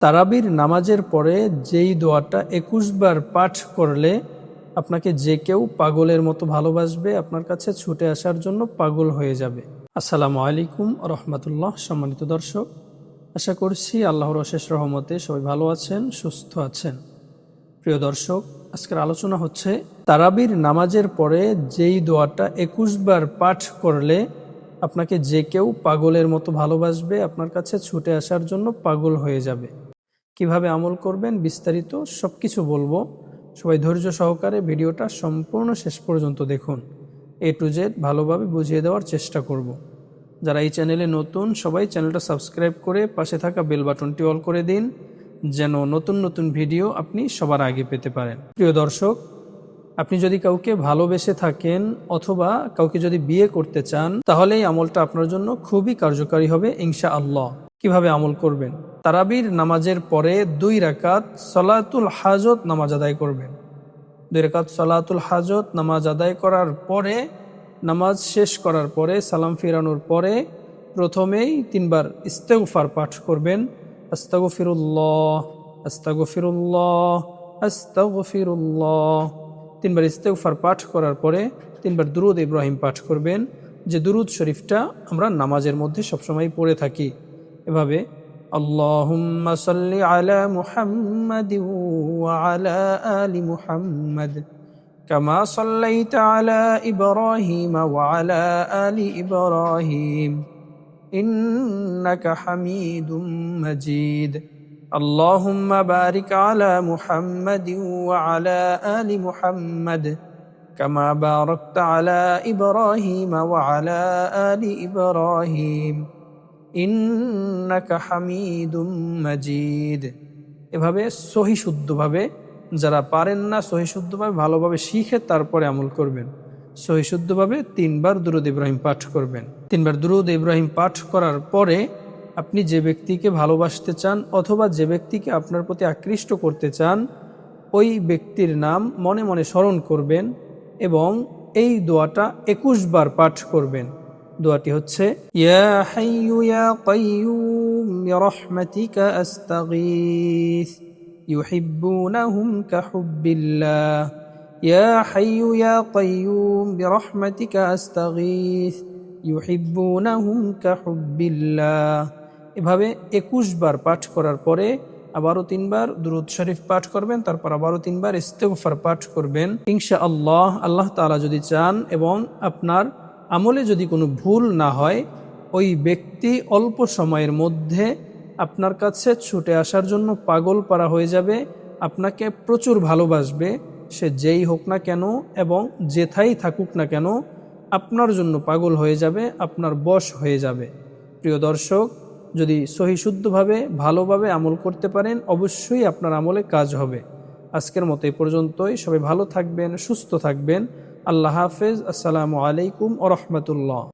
তারাবির নামাজের পরে যেই দোয়াটা ২১ বার পাঠ করলে আপনাকে যে কেউ পাগলের মতো ভালোবাসবে, আপনার কাছে ছুটে আসার জন্য পাগল হয়ে যাবে। আসসালামু আলাইকুম রহমতুল্লাহ। সম্মানিত দর্শক, আশা করছি আল্লাহর অশেষ রহমতে সবাই ভালো আছেন, সুস্থ আছেন। প্রিয় দর্শক, আজকের আলোচনা হচ্ছে তারাবির নামাজের পরে যেই দোয়াটা ২১ বার পাঠ করলে আপনাকে যে কেউ পাগলের মতো ভালোবাসবে, আপনার কাছে ছুটে আসার জন্য পাগল হয়ে যাবে। কিভাবে আমল করবেন বিস্তারিত সবকিছু বলবো। সবাই ধৈর্য সহকারে ভিডিওটা সম্পূর্ণ শেষ পর্যন্ত দেখুন। A to Z ভালোভাবে বুঝিয়ে দেওয়ার চেষ্টা করব। যারা এই চ্যানেলে নতুন, সবাই চ্যানেলটা সাবস্ক্রাইব করে পাশে থাকা বেল বাটনটি অল করে দিন, যেন নতুন নতুন ভিডিও আপনি সবার আগে পেতে পারেন। প্রিয় দর্শক, আপনি যদি কাউকে ভালোবেসে থাকেন অথবা কাউকে যদি বিয়ে করতে চান, তাহলে এই আমলটা আপনার জন্য খুবই কার্যকারী হবে ইনশাআল্লাহ। কিভাবে আমল করবেন? তারাবির নামাজের পরে 2 রাকাত সলাতুল হাজত নামাজ আদায় করবেন। 2 রাকাত সলাতুল হাজত নামাজ আদায় করার পরে, নামাজ শেষ করার পরে, সালাম ফিরানোর পরে প্রথমেই 3 বার ইস্তেগফার পাঠ করবেন। আস্তাগফিরুল্লাহ, আস্তাগফিরুল্লাহ, আস্তাগফিরুল্লাহ। 3 বার ইস্তেগফার পাঠ করার পরে 3 বার দুরূদ ইব্রাহিম পাঠ করবেন, যে দুরূদ শরীফটা আমরা নামাজের মধ্যে সবসময় পড়ে থাকি। এভাবে আল্লাহুম্মা সাল্লি আলা মুহাম্মাদিন ওয়া আলা আলি মুহাম্মাদ কামা সাল্লাইতা আলা ইব্রাহিম ওয়া আলা আলি ইব্রাহিম ইন্নাকা হামিদুম মাজিদ। আল্লাহুম্মা বারিক আলা মুহাম্মাদিন ওয়া আলা আলি মুহাম্মাদ কামা বারাকতা আলা ইব্রাহিম ওয়া আলা আলি ইব্রাহিম ইন্নাকা হামিদুম মাজিদ। এভাবে সহি শুদ্ধভাবে, যারা পারেন না সহি শুদ্ধভাবে, ভালোভাবে শিখে তারপরে আমল করবেন। সহি শুদ্ধভাবে 3 বার দুরূদ ইব্রাহিম পাঠ করবেন। 3 বার দুরূদ ইব্রাহিম পাঠ করার পরে আপনি যে ব্যক্তিকে ভালোবাসতে চান অথবা যে ব্যক্তিকে আপনার প্রতি আকৃষ্ট করতে চান, ওই ব্যক্তির নাম মনে মনে স্মরণ করবেন এবং এই দোয়াটা 21 বার পাঠ করবেন। দোয়াটি হচ্ছে ইয়া হাইয়ু ইয়া কাইয়ুম বিরহমাতিকা আস্তাগীথ ইউহিব্বুনাহুম কাহুব্বিল্লাহ। ইয়া হাইয়ু ইয়া কাইয়ুম বিরহমাতিকা আস্তাগীথ ইউহিব্বুনাহুম কাহুব্বিল্লাহ। এভাবে 21 বার পাঠ করার পরে আবারও 3 বার দুরূদ শরীফ পাঠ করবেন, তারপর আবারও 3 বার ইস্তেগফার পাঠ করবেন। ইনশাআল্লাহ, আল্লাহ তাআলা যদি চান এবং আপনার আমলে যদি কোনো ভুল না হয়, ওই ব্যক্তি অল্প সময়ের মধ্যে আপনার কাছে ছুটে আসার জন্য পাগল পারা হয়ে যাবে, আপনাকে প্রচুর ভালোবাসবে। সে যেই হোক না কেন এবং যেথায় থাকুক না কেন, আপনার জন্য পাগল হয়ে যাবে, আপনার বশ হয়ে যাবে। প্রিয় দর্শক, যদি সহি শুদ্ধভাবে ভালোভাবে আমল করতে পারেন, অবশ্যই আপনার আমলে কাজ হবে। আজকের মতো এই পর্যন্তই। সবাই ভালো থাকবেন, সুস্থ থাকবেন। আল্লাহ হাফেজ। আসসালামু আলাইকুম ওয়া রাহমাতুল্লাহ।